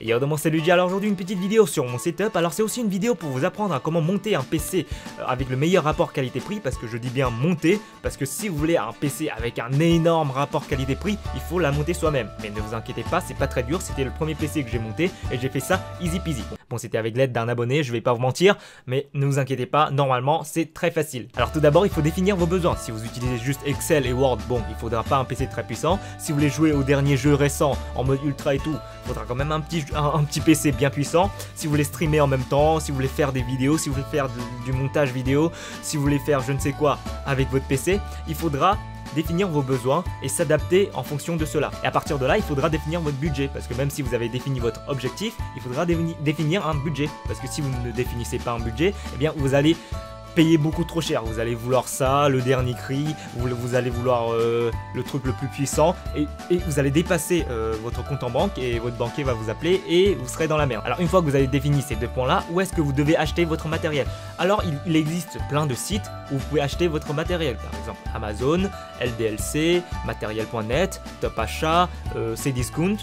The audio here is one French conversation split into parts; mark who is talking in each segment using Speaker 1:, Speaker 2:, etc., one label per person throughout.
Speaker 1: Et yo, c'est Luigi. Alors aujourd'hui une petite vidéo sur mon setup. Alors c'est aussi une vidéo pour vous apprendre à comment monter un PC avec le meilleur rapport qualité-prix, parce que je dis bien monter, parce que si vous voulez un PC avec un énorme rapport qualité-prix, il faut la monter soi-même. Mais ne vous inquiétez pas, c'est pas très dur, c'était le premier PC que j'ai monté et j'ai fait ça easy peasy. Bon, c'était avec l'aide d'un abonné, je vais pas vous mentir, mais ne vous inquiétez pas, normalement c'est très facile. Alors tout d'abord, il faut définir vos besoins. Si vous utilisez juste Excel et Word, bon, il faudra pas un PC très puissant. Si vous voulez jouer aux derniers jeux récents en mode ultra et tout, il faudra quand même un petit PC bien puissant. Si vous voulez streamer en même temps, si vous voulez faire des vidéos, si vous voulez faire du montage vidéo, si vous voulez faire je ne sais quoi avec votre PC, il faudra définir vos besoins et s'adapter en fonction de cela. Et à partir de là, il faudra définir votre budget, parce que même si vous avez défini votre objectif, il faudra définir un budget, parce que si vous ne définissez pas un budget, eh bien vous allez payer beaucoup trop cher. Vous allez vouloir ça, le dernier cri, vous allez vouloir le truc le plus puissant et vous allez dépasser votre compte en banque et votre banquier va vous appeler et vous serez dans la merde. Alors une fois que vous avez défini ces deux points là, où est-ce que vous devez acheter votre matériel? Alors il existe plein de sites où vous pouvez acheter votre matériel, par exemple Amazon, LDLC, Materiel.net, Top Achat, Cdiscount.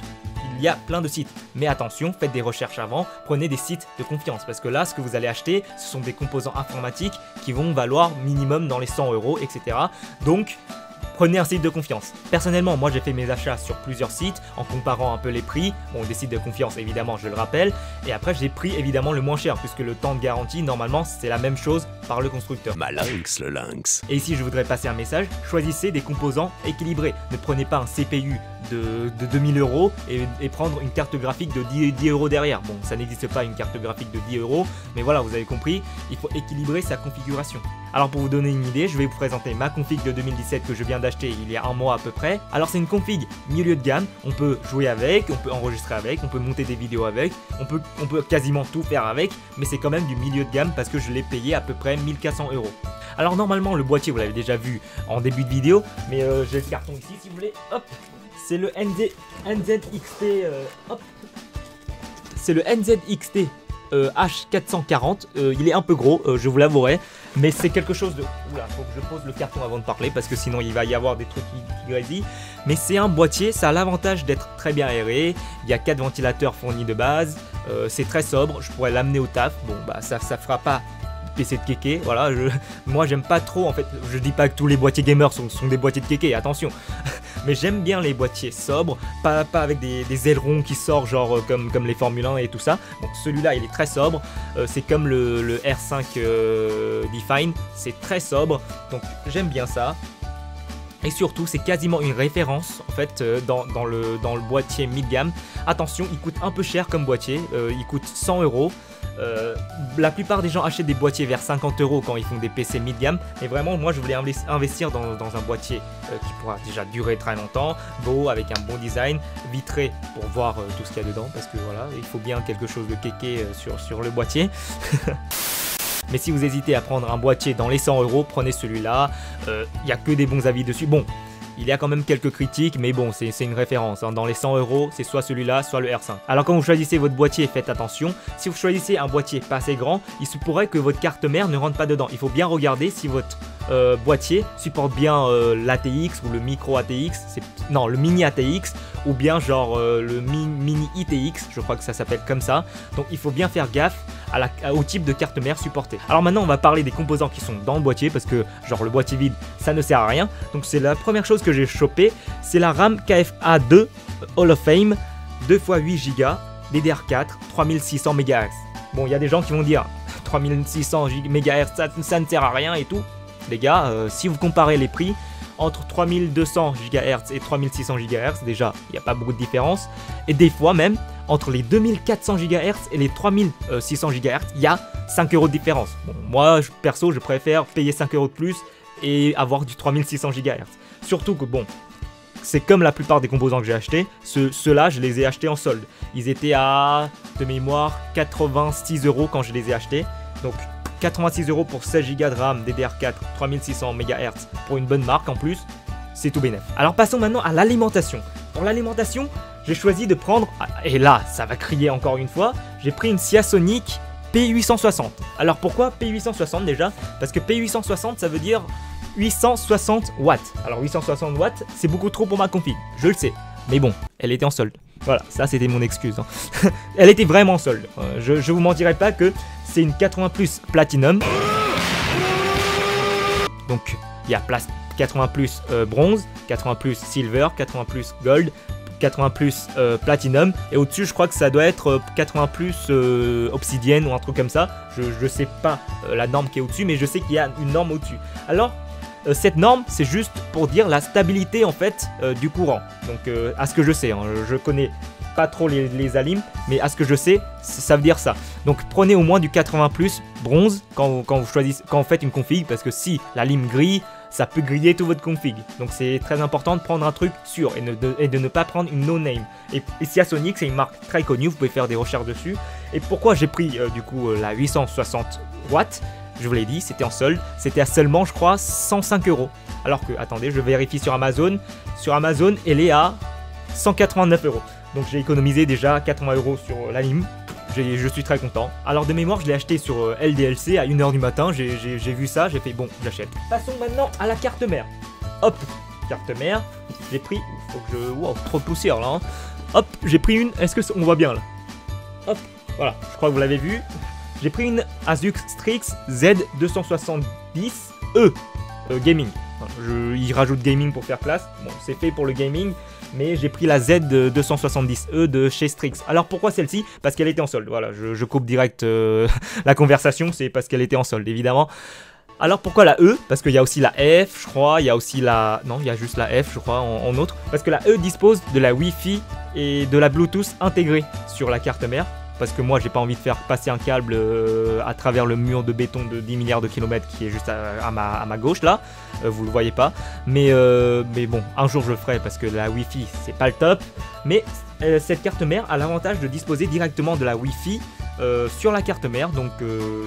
Speaker 1: Il y a plein de sites, mais attention, faites des recherches avant, prenez des sites de confiance, parce que là, ce que vous allez acheter, ce sont des composants informatiques qui vont valoir minimum dans les 100 €, etc. Donc, prenez un site de confiance. Personnellement, moi j'ai fait mes achats sur plusieurs sites en comparant un peu les prix. Bon, des sites de confiance évidemment, je le rappelle. Et après j'ai pris évidemment le moins cher puisque le temps de garantie normalement c'est la même chose par le constructeur.
Speaker 2: Malinx le lynx.
Speaker 1: Et ici je voudrais passer un message, choisissez des composants équilibrés. Ne prenez pas un CPU de 2000 € et prendre une carte graphique de 10 € derrière. Bon, ça n'existe pas une carte graphique de 10 €, mais voilà, vous avez compris, il faut équilibrer sa configuration. Alors pour vous donner une idée, je vais vous présenter ma config de 2017 que je viens d'acheter il y a un mois à peu près. Alors c'est une config milieu de gamme, on peut jouer avec, on peut enregistrer avec, on peut monter des vidéos avec, on peut quasiment tout faire avec, mais c'est quand même du milieu de gamme parce que je l'ai payé à peu près 1400 €. Alors normalement le boîtier vous l'avez déjà vu en début de vidéo, mais j'ai le carton ici si vous voulez, hop. C'est le NZXT, hop. C'est le NZXT H440, il est un peu gros, je vous l'avouerai, mais c'est quelque chose de... Oula, faut que je pose le carton avant de parler parce que sinon il va y avoir des trucs qui grésillent. Mais c'est un boîtier, ça a l'avantage d'être très bien aéré, il y a 4 ventilateurs fournis de base, c'est très sobre, je pourrais l'amener au taf, bon bah ça fera pas PC de kéké, voilà, moi j'aime pas trop en fait, je dis pas que tous les boîtiers gamers sont des boîtiers de kéké, attention, mais j'aime bien les boîtiers sobres, pas avec des ailerons qui sortent genre comme les Formule 1 et tout ça. Donc celui-là il est très sobre, c'est comme le R5 Define, c'est très sobre, donc j'aime bien ça. Et surtout c'est quasiment une référence en fait dans le boîtier mid-gamme. Attention, il coûte un peu cher comme boîtier, il coûte 100 €. La plupart des gens achètent des boîtiers vers 50 € quand ils font des PC mid-gamme, mais vraiment moi je voulais investir dans un boîtier qui pourra déjà durer très longtemps, beau, avec un bon design, vitré pour voir tout ce qu'il y a dedans, parce que voilà, il faut bien quelque chose de kéké sur le boîtier. Mais si vous hésitez à prendre un boîtier dans les 100 €, prenez celui-là, il n'y a que des bons avis dessus. Bon, il y a quand même quelques critiques, mais bon, c'est une référence. Hein. Dans les 100 €, c'est soit celui-là, soit le R5. Alors quand vous choisissez votre boîtier, faites attention. Si vous choisissez un boîtier pas assez grand, il se pourrait que votre carte mère ne rentre pas dedans. Il faut bien regarder si votre boîtier supporte bien l'ATX ou le micro ATX, non, le mini ATX, ou bien genre le mini ITX, je crois que ça s'appelle comme ça. Donc il faut bien faire gaffe au type de carte mère supportée. Alors maintenant on va parler des composants qui sont dans le boîtier, parce que genre le boîtier vide ça ne sert à rien. Donc c'est la première chose que j'ai chopé, c'est la RAM KFA2 Hall of Fame 2x8 Go DDR4 3600 MHz. Bon, il y a des gens qui vont dire 3600 MHz ça ne sert à rien et tout. Les gars, si vous comparez les prix entre 3200 GHz et 3600 GHz, déjà il n'y a pas beaucoup de différence, et des fois même entre les 2400 GHz et les 3600 GHz, il y a 5 € de différence. Bon, moi perso je préfère payer 5 € de plus et avoir du 3600 GHz. Surtout que bon, c'est comme la plupart des composants que j'ai achetés, ceux-là je les ai achetés en solde. Ils étaient à, de mémoire, 86 € quand je les ai achetés. Donc 86 € pour 16 Go de RAM DDR4 3600 MHz pour une bonne marque en plus, c'est tout bénef. Alors passons maintenant à l'alimentation. Pour l'alimentation, j'ai choisi de prendre, et là ça va crier encore une fois, j'ai pris une Seasonic P860. Alors pourquoi P860 déjà? Parce que P860 ça veut dire 860 watts. Alors 860 watts c'est beaucoup trop pour ma config, je le sais, mais bon, elle était en solde. Voilà, ça c'était mon excuse. Hein. Elle était vraiment solde. Je vous mentirai pas que c'est une 80 plus Platinum. Donc il y a 80 plus bronze, 80 plus silver, 80 plus gold, 80 plus platinum, et au-dessus je crois que ça doit être 80 plus obsidienne ou un truc comme ça. Je sais pas la norme qui est au-dessus, mais je sais qu'il y a une norme au-dessus. Alors cette norme c'est juste pour dire la stabilité en fait du courant. Donc à ce que je sais, hein, je connais pas trop les alimes, mais à ce que je sais ça veut dire ça. Donc prenez au moins du 80 plus bronze quand vous faites une config, parce que si la lime grille, ça peut griller tout votre config. Donc c'est très important de prendre un truc sûr et de ne pas prendre une no-name. Et Seasonic, c'est une marque très connue, vous pouvez faire des recherches dessus. Et pourquoi j'ai pris du coup la 860 watts? Je vous l'ai dit, c'était en solde, c'était à seulement je crois 105 €. Alors que, attendez, je vérifie sur Amazon. Sur Amazon, elle est à 189 €. Donc j'ai économisé déjà 80 € sur la lime. Je suis très content. Alors de mémoire, je l'ai acheté sur LDLC à 1 h du matin. J'ai vu ça, j'ai fait bon, j'achète. Passons maintenant à la carte mère. Hop, carte mère. J'ai pris. Faut que je. Wow, trop de poussière là. Hein. Hop, j'ai pris une. Est-ce que on voit bien là? Hop, voilà. Je crois que vous l'avez vu. J'ai pris une Asus Strix Z270E gaming. Il rajoute gaming pour faire place. Bon, c'est fait pour le gaming. Mais j'ai pris la Z270E de chez Strix. Alors pourquoi celle-ci? Parce qu'elle était en solde. Voilà, je coupe direct la conversation, c'est parce qu'elle était en solde, évidemment. Alors pourquoi la E? Parce qu'il y a aussi la F, je crois, il y a aussi la... Non, il y a juste la F, je crois, en autre. Parce que la E dispose de la Wi-Fi et de la Bluetooth intégrée sur la carte mère. Parce que moi, j'ai pas envie de faire passer un câble à travers le mur de béton de 10 milliards de kilomètres qui est juste à ma gauche, là. Vous le voyez pas. Mais bon, un jour, je le ferai parce que la Wi-Fi, c'est pas le top. Mais cette carte mère a l'avantage de disposer directement de la Wi-Fi sur la carte mère. Donc,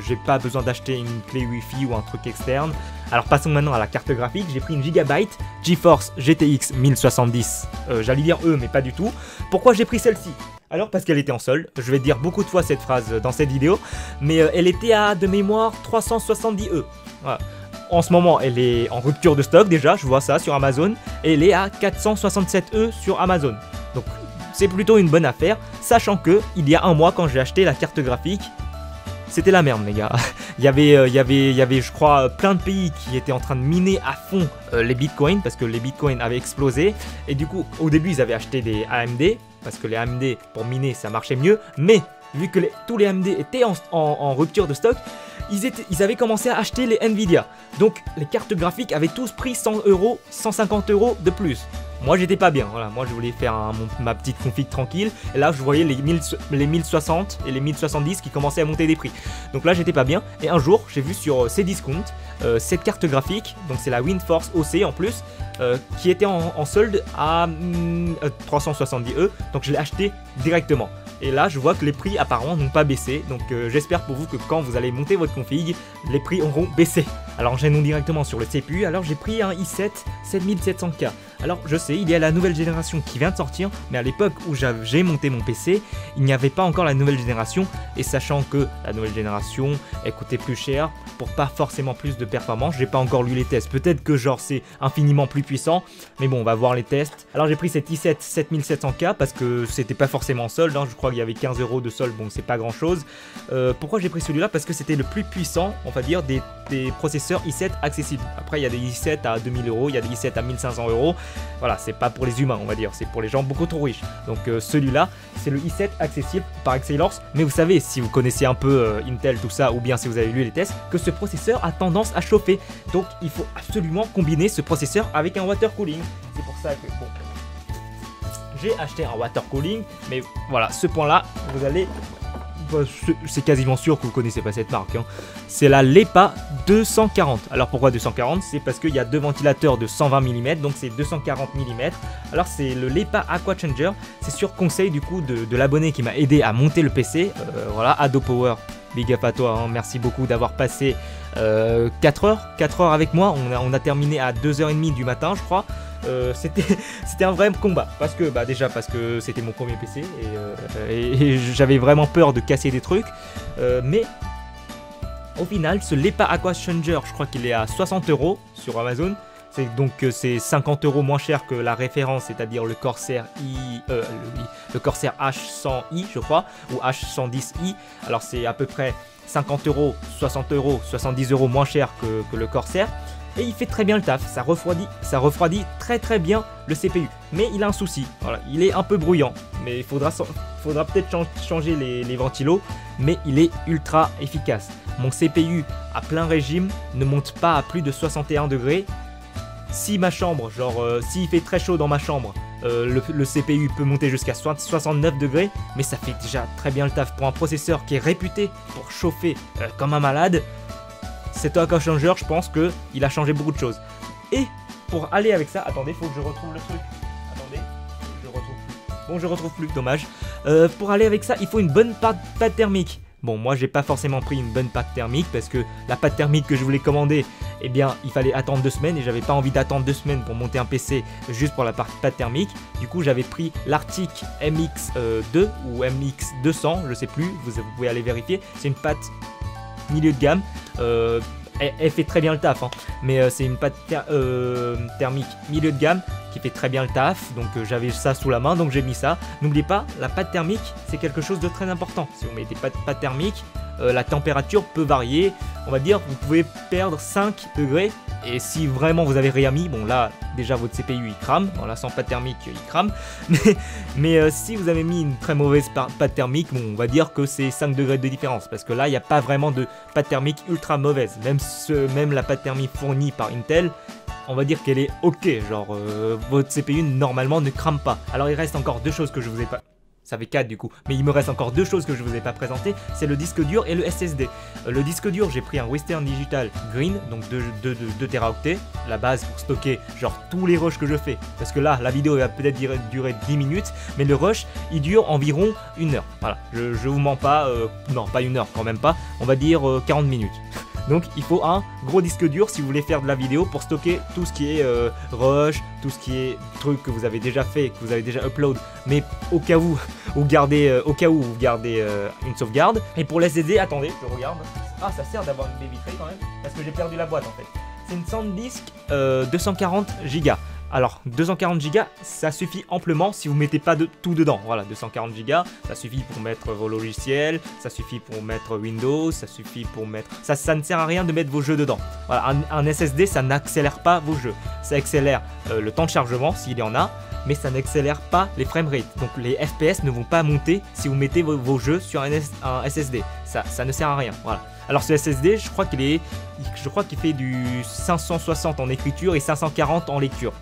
Speaker 1: j'ai pas besoin d'acheter une clé Wi-Fi ou un truc externe. Alors, passons maintenant à la carte graphique. J'ai pris une Gigabyte GeForce GTX 1070. J'allais dire E, mais pas du tout. Pourquoi j'ai pris celle-ci? Alors parce qu'elle était en solde, je vais dire beaucoup de fois cette phrase dans cette vidéo, mais elle était à de mémoire 370 €. Voilà. En ce moment elle est en rupture de stock déjà, je vois ça sur Amazon, et elle est à 467 € sur Amazon. Donc c'est plutôt une bonne affaire, sachant que il y a un mois quand j'ai acheté la carte graphique, c'était la merde les gars. Il y avait je crois plein de pays qui étaient en train de miner à fond les bitcoins, parce que les bitcoins avaient explosé, et du coup au début ils avaient acheté des AMD, parce que les AMD pour miner ça marchait mieux, mais vu que tous les AMD étaient en rupture de stock, ils avaient commencé à acheter les Nvidia. Donc les cartes graphiques avaient tous pris 100 €, 150 € de plus. Moi j'étais pas bien, voilà, moi je voulais faire ma petite config tranquille, et là je voyais les 1060 et les 1070 qui commençaient à monter des prix. Donc là j'étais pas bien, et un jour j'ai vu sur Cdiscount cette carte graphique, donc c'est la WindForce OC en plus, qui était en solde à 370 €, donc je l'ai acheté directement. Et là je vois que les prix apparemment n'ont pas baissé, donc j'espère pour vous que quand vous allez monter votre config, les prix auront baissé. Alors enchaînons directement sur le CPU, alors j'ai pris un i7 7700K. Alors je sais, il y a la nouvelle génération qui vient de sortir, mais à l'époque où j'ai monté mon PC, il n'y avait pas encore la nouvelle génération, et sachant que la nouvelle génération, elle coûtait plus cher, pour pas forcément plus de performance, j'ai pas encore lu les tests, peut-être que genre c'est infiniment plus puissant, mais bon on va voir les tests. Alors j'ai pris cet i7 7700K parce que c'était pas forcément en solde, hein. Je crois qu'il y avait 15 € de solde, bon c'est pas grand chose. Pourquoi j'ai pris celui-là? Parce que c'était le plus puissant, on va dire, des processeurs i7 accessibles. Après il y a des i7 à 2000 €, il y a des i7 à 1500 €. Voilà, c'est pas pour les humains on va dire, c'est pour les gens beaucoup trop riches. Donc celui-là, c'est le i7 accessible par excellence. Mais vous savez, si vous connaissez un peu Intel tout ça, ou bien si vous avez lu les tests, que ce processeur a tendance à chauffer. Donc il faut absolument combiner ce processeur avec un water cooling. C'est pour ça que bon, j'ai acheté un water cooling, mais voilà, ce point là, vous allez... C'est quasiment sûr que vous connaissez pas cette marque, hein. C'est la LEPA 240. Alors pourquoi 240? C'est parce qu'il y a deux ventilateurs de 120 mm, donc c'est 240 mm. Alors c'est le LEPA Aqua Changer. C'est sur conseil du coup de l'abonné qui m'a aidé à monter le PC. Voilà, AdoPower, big up à toi, hein. Merci beaucoup d'avoir passé 4 heures avec moi. On a terminé à 2h30 du matin je crois. C'était un vrai combat, parce que déjà parce que c'était mon premier PC et j'avais vraiment peur de casser des trucs, mais au final ce LEPA Aqua Changer, je crois qu'il est à 60 € sur Amazon. c'est 50 € moins cher que la référence, c'est-à-dire le Corsair le Corsair H100i, je crois, ou H110i. Alors c'est à peu près 50 €, 60 €, 70 € moins cher que le Corsair. Et il fait très bien le taf, ça refroidit très bien le CPU. Mais il a un souci, voilà, il est un peu bruyant. Mais il faudra peut-être changer les ventilos. Mais il est ultra efficace. Mon CPU à plein régime ne monte pas à plus de 61 degrés. Si ma chambre, s'il fait très chaud dans ma chambre, le CPU peut monter jusqu'à 69 degrés. Mais ça fait déjà très bien le taf pour un processeur qui est réputé pour chauffer comme un malade. C'est un changer, je pense qu'il a changé beaucoup de choses. Et pour aller avec ça, attendez, faut que je retrouve le truc. Attendez, je retrouve plus. Bon, je retrouve plus, dommage. Pour aller avec ça, il faut une bonne pâte thermique. Bon, moi, j'ai pas forcément pris une bonne pâte thermique parce que la pâte thermique que je voulais commander, eh bien, il fallait attendre 2 semaines et j'avais pas envie d'attendre 2 semaines pour monter un PC juste pour la pâte thermique. Du coup, j'avais pris l'Arctic MX2 ou MX200, je sais plus, vous pouvez aller vérifier. C'est une pâte milieu de gamme. Elle fait très bien le taf, hein. Mais c'est une pâte thermique milieu de gamme qui fait très bien le taf. Donc j'avais ça sous la main, donc j'ai mis ça. N'oubliez pas, la pâte thermique, c'est quelque chose de très important. Si vous mettez pas de pâte thermique, la température peut varier. On va dire, vous pouvez perdre 5 degrés. Et si vraiment vous avez rien mis, bon là, déjà votre CPU il crame. Voilà, sans pâte thermique, il crame. Mais si vous avez mis une très mauvaise pâte thermique, bon, on va dire que c'est 5 degrés de différence. Parce que là, il n'y a pas vraiment de pâte thermique ultra mauvaise. Même la pâte thermique fournie par Intel, on va dire qu'elle est ok. Genre, votre CPU normalement ne crame pas. Alors il reste encore 2 choses que je vous ai pas... Ça fait 4 du coup, mais il me reste encore 2 choses que je vous ai pas présentées, c'est le disque dur et le SSD. Le disque dur, j'ai pris un Western Digital Green, donc 2 Teraoctets, la base pour stocker genre tous les rushs que je fais. Parce que là, la vidéo va peut-être durer 10 minutes, mais le rush, il dure environ 1 heure. Voilà, je vous mens pas, non pas 1 heure quand même pas, on va dire 40 minutes. Donc il faut un gros disque dur si vous voulez faire de la vidéo pour stocker tout ce qui est rush, tout ce qui est truc que vous avez déjà fait, que vous avez déjà upload, mais au cas où vous gardez, une sauvegarde. Et pour l'SSD, attendez, je regarde. Ah, ça sert d'avoir une baie vitrée quand même, parce que j'ai perdu la boîte en fait. C'est une SanDisk 240 Go. Alors 240 Go, ça suffit amplement si vous mettez pas de tout dedans. Voilà, 240 Go, ça suffit pour mettre vos logiciels, ça suffit pour mettre Windows, ça suffit pour mettre... Ça ne sert à rien de mettre vos jeux dedans. Voilà, un SSD, ça n'accélère pas vos jeux. Ça accélère le temps de chargement, s'il y en a, mais ça n'accélère pas les framerate. Donc les FPS ne vont pas monter si vous mettez vos jeux sur un SSD. Ça ne sert à rien, voilà. Alors ce SSD, je crois qu'il fait du 560 en écriture et 540 en lecture,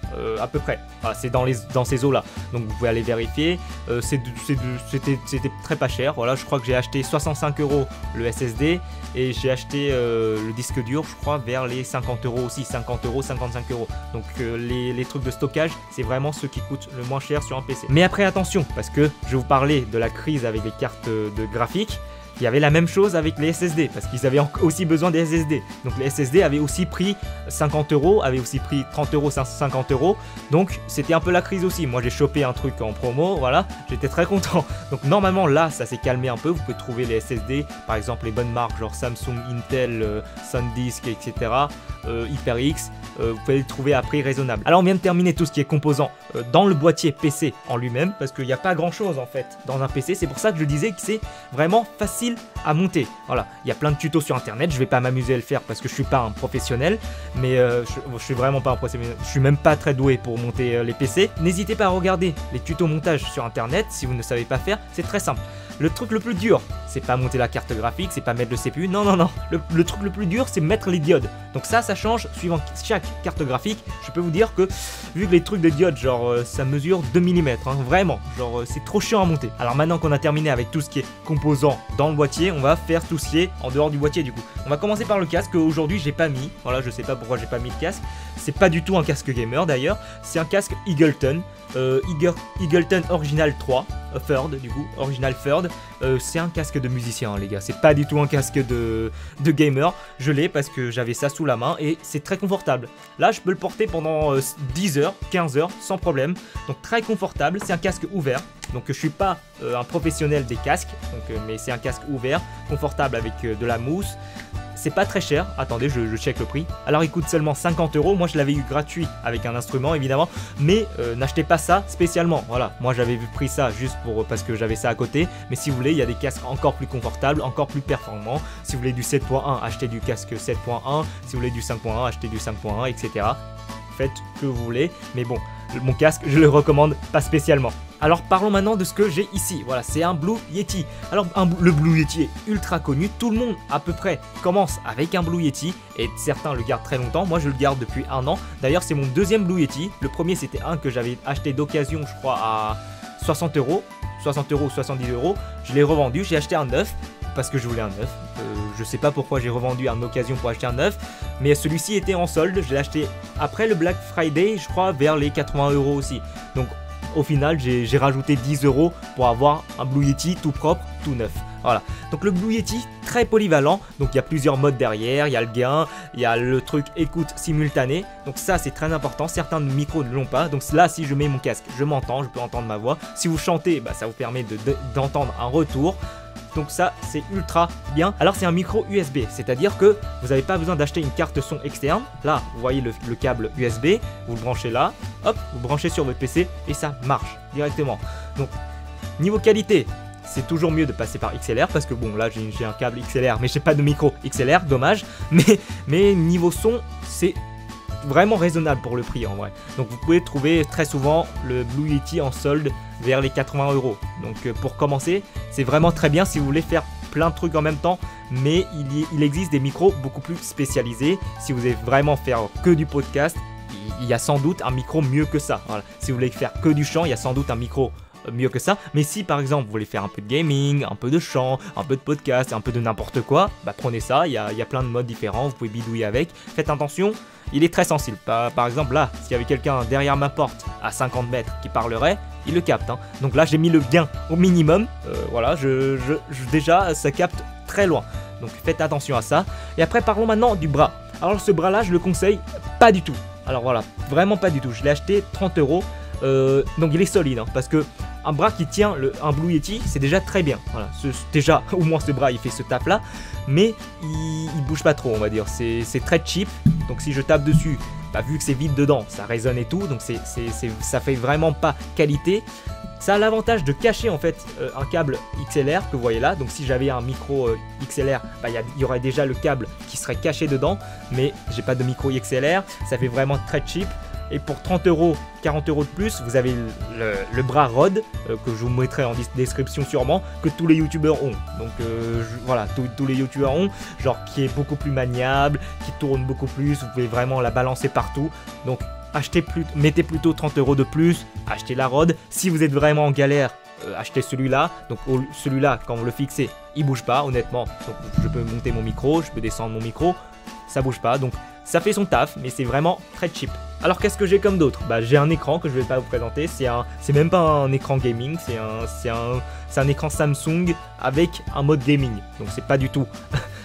Speaker 1: à peu près. Voilà, c'est dans ces eaux-là. Donc vous pouvez aller vérifier. C'était très pas cher. Voilà, je crois que j'ai acheté 65 € le SSD et j'ai acheté le disque dur, je crois, vers les 50 € aussi, 50 €, 55 €. Donc les trucs de stockage, c'est vraiment ceux qui coûtent le moins cher sur un PC. Mais après attention, parce que je vous parlais de la crise avec les cartes de graphiques. Il y avait la même chose avec les SSD, parce qu'ils avaient aussi besoin des SSD. Donc les SSD avaient aussi pris 50 €, avaient aussi pris 30 €, 50 €. Donc c'était un peu la crise aussi. Moi j'ai chopé un truc en promo, voilà, j'étais très content. Donc normalement là, ça s'est calmé un peu. Vous pouvez trouver les SSD, par exemple les bonnes marques, genre Samsung, Intel, SanDisk, etc. HyperX. Vous pouvez les trouver à prix raisonnable. Alors on vient de terminer tout ce qui est composant dans le boîtier PC en lui-même, parce qu'il n'y a pas grand chose en fait dans un PC. C'est pour ça que je disais que c'est vraiment facile à monter. Voilà, il y a plein de tutos sur internet, je vais pas m'amuser à le faire parce que je suis pas un professionnel, mais je suis vraiment pas un professionnel, je suis même pas très doué pour monter les PC. N'hésitez pas à regarder les tutos montage sur internet si vous ne savez pas faire, c'est très simple. Le truc le plus dur, c'est pas monter la carte graphique, c'est pas mettre le CPU, non. Le truc le plus dur, c'est mettre les diodes. Donc ça change suivant chaque carte graphique. Je peux vous dire que, vu que les trucs de diodes, genre ça mesure 2 mm, hein, vraiment, genre c'est trop chiant à monter. Alors maintenant qu'on a terminé avec tout ce qui est composant dans le boîtier, on va faire tout ce qui est en dehors du boîtier du coup. On va commencer par le casque que aujourd'hui j'ai pas mis. Voilà, je sais pas pourquoi j'ai pas mis le casque. C'est pas du tout un casque gamer d'ailleurs, c'est un casque Eagleton. Eagleton Original 3, Third du coup, Original Third. C'est un casque de musicien les gars, c'est pas du tout un casque de gamer. Je l'ai parce que j'avais ça sous la main et c'est très confortable. Là je peux le porter pendant 10 heures, 15 heures sans problème. Donc très confortable, c'est un casque ouvert. Donc je suis pas un professionnel des casques, donc, mais c'est un casque ouvert, confortable avec de la mousse. C'est pas très cher, attendez, je check le prix. Alors il coûte seulement 50 €, moi je l'avais eu gratuit avec un instrument évidemment, mais n'achetez pas ça spécialement, voilà. Moi j'avais pris ça juste parce que j'avais ça à côté, mais si vous voulez, il y a des casques encore plus confortables, encore plus performants. Si vous voulez du 7.1, achetez du casque 7.1, si vous voulez du 5.1, achetez du 5.1, etc. Faites ce que vous voulez, mais bon, mon casque, je le recommande pas spécialement. Alors parlons maintenant de ce que j'ai ici. Voilà, c'est un Blue Yeti. Alors le Blue Yeti est ultra connu. Tout le monde à peu près commence avec un Blue Yeti et certains le gardent très longtemps. Moi je le garde depuis 1 an. D'ailleurs c'est mon deuxième Blue Yeti. Le premier c'était un que j'avais acheté d'occasion je crois à 60 €. 60 € ou 70 €. Je l'ai revendu. J'ai acheté un neuf parce que je voulais un neuf. Je sais pas pourquoi j'ai revendu en occasion pour acheter un neuf. Mais celui-ci était en solde. Je l'ai acheté après le Black Friday je crois vers les 80 € aussi. Donc au final, j'ai rajouté 10 € pour avoir un Blue Yeti tout propre, tout neuf. Voilà. Donc le Blue Yeti, très polyvalent. Donc il y a plusieurs modes derrière. Il y a le gain, il y a le truc écoute simultanée. Donc ça, c'est très important. Certains micros ne l'ont pas. Donc là, si je mets mon casque, je m'entends, je peux entendre ma voix. Si vous chantez, bah, ça vous permet d'entendre un retour. Donc ça, c'est ultra bien. Alors c'est un micro USB, c'est-à-dire que vous n'avez pas besoin d'acheter une carte son externe. Là, vous voyez le câble USB, vous le branchez là, hop, vous branchez sur votre PC et ça marche directement. Donc, niveau qualité, c'est toujours mieux de passer par XLR parce que bon, là j'ai un câble XLR, mais j'ai pas de micro XLR, dommage. Mais niveau son, c'est vraiment raisonnable pour le prix en vrai. Donc vous pouvez trouver très souvent le Blue Yeti en solde vers les 80 €. Donc pour commencer, c'est vraiment très bien si vous voulez faire plein de trucs en même temps, mais il existe des micros beaucoup plus spécialisés. Si vous voulez vraiment faire que du podcast, il y a sans doute un micro mieux que ça. Voilà. Si vous voulez faire que du chant, il y a sans doute un micro mieux que ça. Mais si par exemple vous voulez faire un peu de gaming, un peu de chant, un peu de podcast, un peu de n'importe quoi, bah prenez ça, il y a plein de modes différents, vous pouvez bidouiller avec. Faites attention, il est très sensible. Par exemple là, s'il y avait quelqu'un derrière ma porte à 50 mètres qui parlerait, il le capte. Hein. Donc là j'ai mis le gain au minimum, voilà, déjà ça capte très loin. Donc faites attention à ça. Et après parlons maintenant du bras. Alors ce bras là je le conseille pas du tout. Alors voilà, vraiment pas du tout. Je l'ai acheté 30 €. Donc il est solide hein, parce que un bras qui tient un Blue Yeti c'est déjà très bien. Voilà, déjà au moins ce bras il fait ce taf là, mais il bouge pas trop on va dire. C'est très cheap. Donc si je tape dessus, bah, vu que c'est vide dedans, ça résonne et tout. Donc ça fait vraiment pas qualité. Ça a l'avantage de cacher en fait un câble XLR que vous voyez là. Donc si j'avais un micro XLR, bah, il y aurait déjà le câble qui serait caché dedans. Mais j'ai pas de micro XLR, ça fait vraiment très cheap. Et pour 30 €, 40 € de plus, vous avez le bras Rode, que je vous mettrai en description sûrement, que tous les youtubeurs ont. Donc voilà, tous les youtubeurs ont, genre qui est beaucoup plus maniable, qui tourne beaucoup plus, vous pouvez vraiment la balancer partout. Donc mettez plutôt 30 € de plus, achetez la Rode. Si vous êtes vraiment en galère, achetez celui-là. Donc celui-là, quand vous le fixez, il bouge pas honnêtement. Donc je peux monter mon micro, je peux descendre mon micro, ça bouge pas. Donc ça fait son taf, mais c'est vraiment très cheap. Alors qu'est-ce que j'ai comme d'autre? Bah j'ai un écran que je vais pas vous présenter, c'est même pas un écran gaming, c'est un écran Samsung avec un mode gaming. Donc c'est pas du tout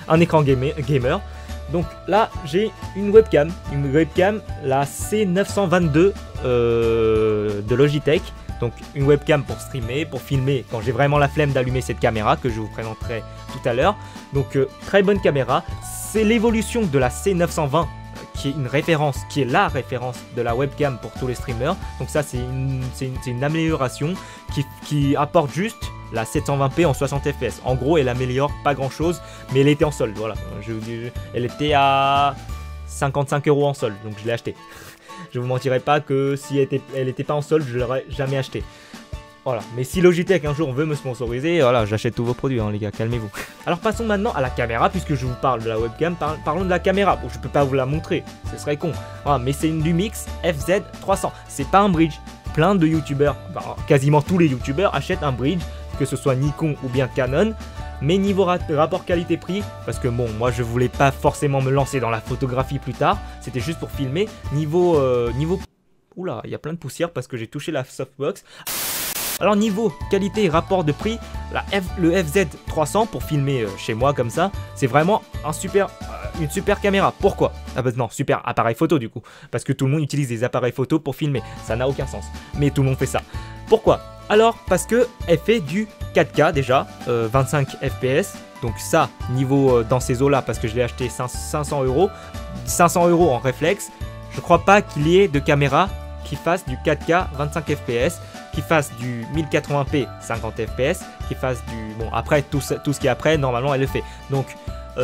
Speaker 1: un écran gamer. Donc là j'ai une webcam, la C922 de Logitech. Donc une webcam pour streamer, pour filmer quand j'ai vraiment la flemme d'allumer cette caméra que je vous présenterai tout à l'heure. Donc très bonne caméra. C'est l'évolution de la C920 qui est la référence de la webcam pour tous les streamers. Donc ça c'est une amélioration qui apporte juste la 720p en 60 fps. En gros elle améliore pas grand chose, mais elle était en solde, voilà. Elle était à 55 € en solde, donc je l'ai acheté. Je vous mentirai pas que si elle était pas en solde, je l'aurais jamais acheté. Voilà, mais si Logitech un jour veut me sponsoriser, voilà, j'achète tous vos produits, hein, les gars, calmez-vous. Alors passons maintenant à la caméra, puisque je vous parle de la webcam, parlons de la caméra. Bon, je peux pas vous la montrer, ce serait con. Voilà, mais c'est une Lumix FZ300, c'est pas un bridge. Plein de youtubeurs, quasiment tous les youtubeurs achètent un bridge, que ce soit Nikon ou bien Canon. Mais niveau rapport qualité-prix, parce que bon, moi je voulais pas forcément me lancer dans la photographie plus tard, c'était juste pour filmer. Niveau... Oula, il y a plein de poussière parce que j'ai touché la softbox. Alors niveau qualité et rapport de prix, le FZ300 pour filmer chez moi comme ça, c'est vraiment une super caméra. Pourquoi? Ah bah non, super appareil photo du coup. Parce que tout le monde utilise des appareils photo pour filmer, ça n'a aucun sens. Mais tout le monde fait ça. Pourquoi? Alors parce que elle fait du 4K déjà, 25 FPS. Donc ça, niveau dans ces eaux là, parce que je l'ai acheté 500 euros, 500 euros en réflexe, je crois pas qu'il y ait de caméra qui fasse du 4K 25 FPS, qui fasse du 1080p 50 FPS, qui fasse du... Bon, après, tout ce qui est après, normalement, elle le fait. Donc,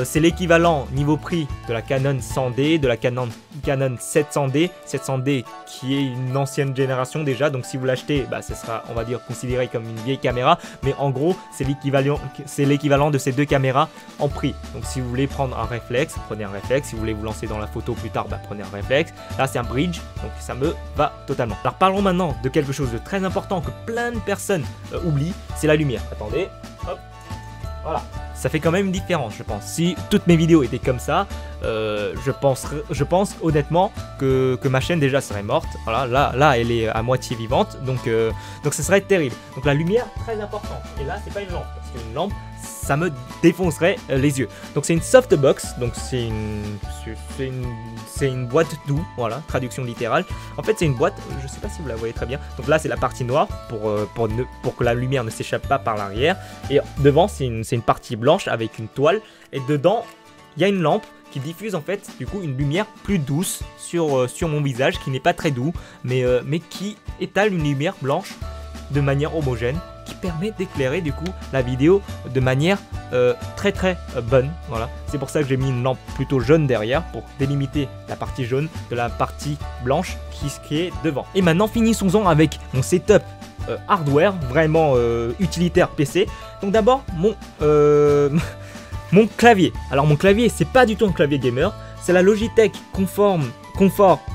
Speaker 1: c'est l'équivalent niveau prix de la Canon 100D, de la Canon 700D. 700D qui est une ancienne génération déjà. Donc, si vous l'achetez, bah, ce sera, on va dire, considéré comme une vieille caméra. Mais en gros, c'est l'équivalent de ces deux caméras en prix. Donc, si vous voulez prendre un réflexe, prenez un réflexe. Si vous voulez vous lancer dans la photo plus tard, bah, prenez un réflexe. Là, c'est un bridge. Donc, ça me va totalement. Alors, parlons maintenant de quelque chose de très important que plein de personnes oublient. C'est la lumière. Attendez. Hop. Voilà. Ça fait quand même une différence, je pense. Si toutes mes vidéos étaient comme ça, je pense honnêtement que ma chaîne déjà serait morte. Voilà, là elle est à moitié vivante, donc ça serait terrible. Donc la lumière, très important. Et là, c'est pas une lampe, parce qu'une lampe, ça me défoncerait les yeux. Donc c'est une softbox, donc c'est une boîte d'où, voilà, traduction littérale. En fait c'est une boîte, je sais pas si vous la voyez très bien. Donc là c'est la partie noire pour que la lumière ne s'échappe pas par l'arrière. Et devant c'est une partie blanche avec une toile. Et dedans il y a une lampe qui diffuse en fait du coup une lumière plus douce sur mon visage, qui n'est pas très doux, mais qui étale une lumière blanche de manière homogène, qui permet d'éclairer du coup la vidéo de manière très bonne. Voilà, c'est pour ça que j'ai mis une lampe plutôt jaune derrière pour délimiter la partie jaune de la partie blanche qui est devant. Et maintenant finissons-en avec mon setup hardware vraiment utilitaire PC. Donc d'abord mon clavier. Alors mon clavier, c'est pas du tout un clavier gamer, c'est la Logitech Comfort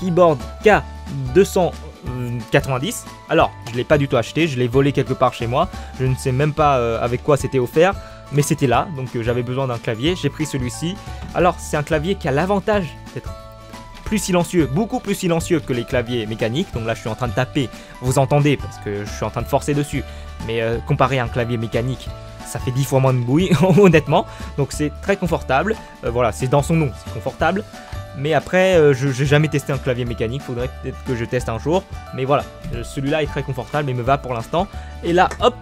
Speaker 1: Keyboard K290. Alors, je l'ai pas du tout acheté, je l'ai volé quelque part chez moi. Je ne sais même pas avec quoi c'était offert, mais c'était là, donc j'avais besoin d'un clavier. J'ai pris celui-ci. Alors, c'est un clavier qui a l'avantage d'être plus silencieux, beaucoup plus silencieux que les claviers mécaniques. Donc là, je suis en train de taper, vous entendez, parce que je suis en train de forcer dessus. Mais comparé à un clavier mécanique, ça fait 10 fois moins de bruit, honnêtement. Donc c'est très confortable. Voilà, c'est dans son nom, c'est confortable. Mais après, je n'ai jamais testé un clavier mécanique, faudrait peut-être que je teste un jour. Mais voilà, celui-là est très confortable et me va pour l'instant. Et là, hop,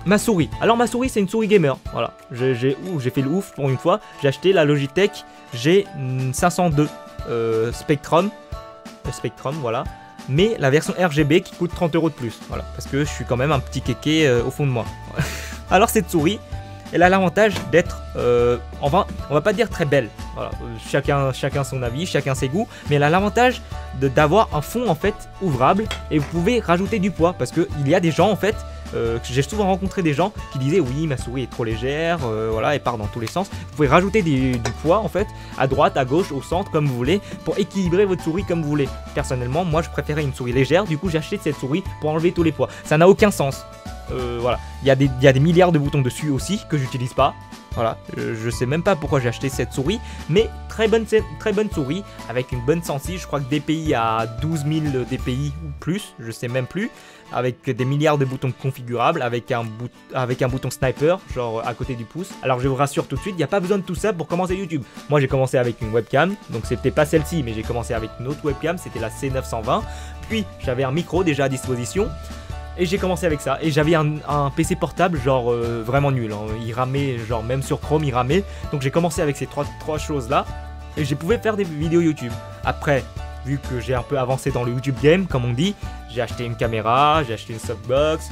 Speaker 1: ma souris. Alors ma souris, c'est une souris gamer. Voilà, j'ai fait le ouf pour une fois. J'ai acheté la Logitech G502 Spectrum, voilà. Mais la version RGB qui coûte 30 € de plus. Voilà, parce que je suis quand même un petit kéké au fond de moi. Alors cette souris, elle a l'avantage d'être, on va pas dire très belle, voilà, chacun son avis, chacun ses goûts, mais elle a l'avantage d'avoir un fond en fait ouvrable et vous pouvez rajouter du poids, parce que il y a des gens en fait, j'ai souvent rencontré des gens qui disaient oui ma souris est trop légère, voilà, elle part dans tous les sens. Vous pouvez rajouter du poids en fait, à droite, à gauche, au centre, comme vous voulez, pour équilibrer votre souris comme vous voulez. Personnellement, moi je préférais une souris légère, du coup j'ai acheté cette souris pour enlever tous les poids. Ça n'a aucun sens. Voilà, il y a des milliards de boutons dessus aussi que j'utilise pas. Voilà, je sais même pas pourquoi j'ai acheté cette souris, mais très bonne souris avec une bonne sensi. Je crois que DPI à 12 000 DPI ou plus, je sais même plus, avec des milliards de boutons configurables, avec un bouton sniper, genre à côté du pouce. Alors je vous rassure tout de suite, il n'y a pas besoin de tout ça pour commencer YouTube. Moi j'ai commencé avec une webcam, donc c'était pas celle-ci, mais j'ai commencé avec une autre webcam, c'était la C920. Puis j'avais un micro déjà à disposition. Et j'ai commencé avec ça, et j'avais un PC portable genre vraiment nul, hein. Il ramait, genre même sur Chrome il ramait. Donc j'ai commencé avec ces trois choses là, et j'ai pu faire des vidéos YouTube. Après, vu que j'ai un peu avancé dans le YouTube game, comme on dit, j'ai acheté une caméra, j'ai acheté une softbox,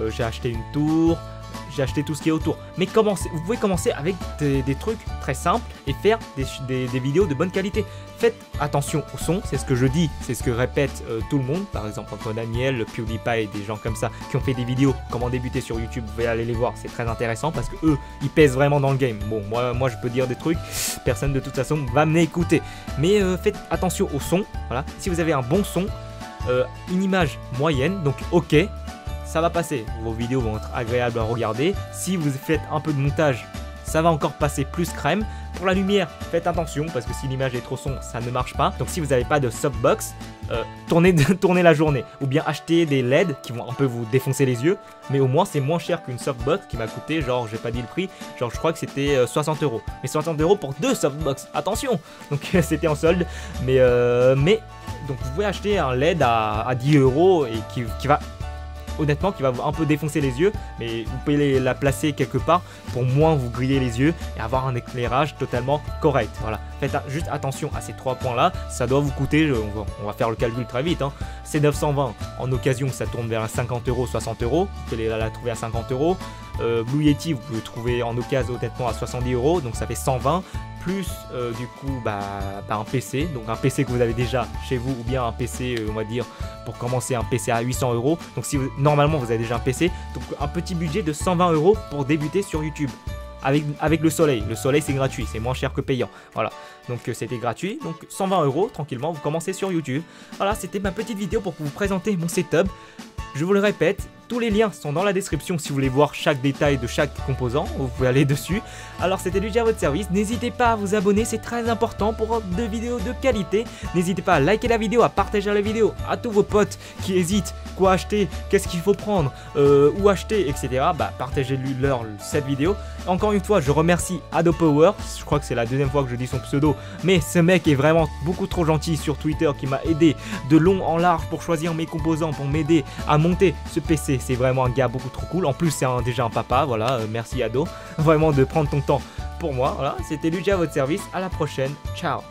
Speaker 1: j'ai acheté une tour, j'ai acheté tout ce qui est autour. Mais vous pouvez commencer avec des trucs très simples et faire des vidéos de bonne qualité. Faites attention au son, c'est ce que je dis, c'est ce que répète tout le monde. Par exemple, Antoine Daniel, PewDiePie, des gens comme ça qui ont fait des vidéos comment débuter sur YouTube. Vous pouvez aller les voir, c'est très intéressant parce que eux, ils pèsent vraiment dans le game. Bon, moi je peux dire des trucs, personne de toute façon va m'écouter. Mais faites attention au son, voilà. Si vous avez un bon son, une image moyenne, donc ok, ça va passer. Vos vidéos vont être agréables à regarder. Si vous faites un peu de montage, ça va encore passer plus crème. Pour la lumière, faites attention parce que si l'image est trop sombre, ça ne marche pas. Donc si vous n'avez pas de softbox, tournez la journée. Ou bien achetez des LED qui vont un peu vous défoncer les yeux. Mais au moins c'est moins cher qu'une softbox qui m'a coûté, genre j'ai pas dit le prix, genre je crois que c'était 60 €. Mais 60 € pour 2 softbox, attention. Donc c'était en solde. Mais donc vous pouvez acheter un LED à 10 € et qui va honnêtement qui va un peu défoncer les yeux, mais vous pouvez la placer quelque part pour moins vous griller les yeux et avoir un éclairage totalement correct. Voilà, faites juste attention à ces 3 points là, ça doit vous coûter, on va faire le calcul très vite, hein. C'est 920, en occasion ça tourne vers 50 €, 60 €, vous pouvez la trouver à 50 €. Blue Yeti vous pouvez trouver en occasion honnêtement à 70 €, donc ça fait 120, plus du coup un PC, donc un PC que vous avez déjà chez vous, ou bien un PC on va dire pour commencer un PC à 800 €. Donc si normalement vous avez déjà un PC, donc un petit budget de 120 € pour débuter sur YouTube. Avec le soleil c'est gratuit, c'est moins cher que payant, voilà, donc c'était gratuit, donc 120 € tranquillement, vous commencez sur YouTube. Voilà, c'était ma petite vidéo pour vous présenter mon setup. Je vous le répète, tous les liens sont dans la description si vous voulez voir chaque détail de chaque composant, vous pouvez aller dessus. Alors c'était Luigi à votre service, n'hésitez pas à vous abonner, c'est très important pour de vidéos de qualité. N'hésitez pas à liker la vidéo, à partager la vidéo à tous vos potes qui hésitent, quoi acheter, qu'est-ce qu'il faut prendre, où acheter, etc. Partagez-leur cette vidéo. Encore une fois, je remercie AdoPower, je crois que c'est la 2e fois que je dis son pseudo, mais ce mec est vraiment beaucoup trop gentil sur Twitter qui m'a aidé de long en large pour choisir mes composants, pour m'aider à monter ce PC. C'est vraiment un gars beaucoup trop cool. En plus, c'est déjà un papa. Voilà, merci Ado. Vraiment de prendre ton temps pour moi. Voilà, c'était Luigi à votre service. À la prochaine. Ciao.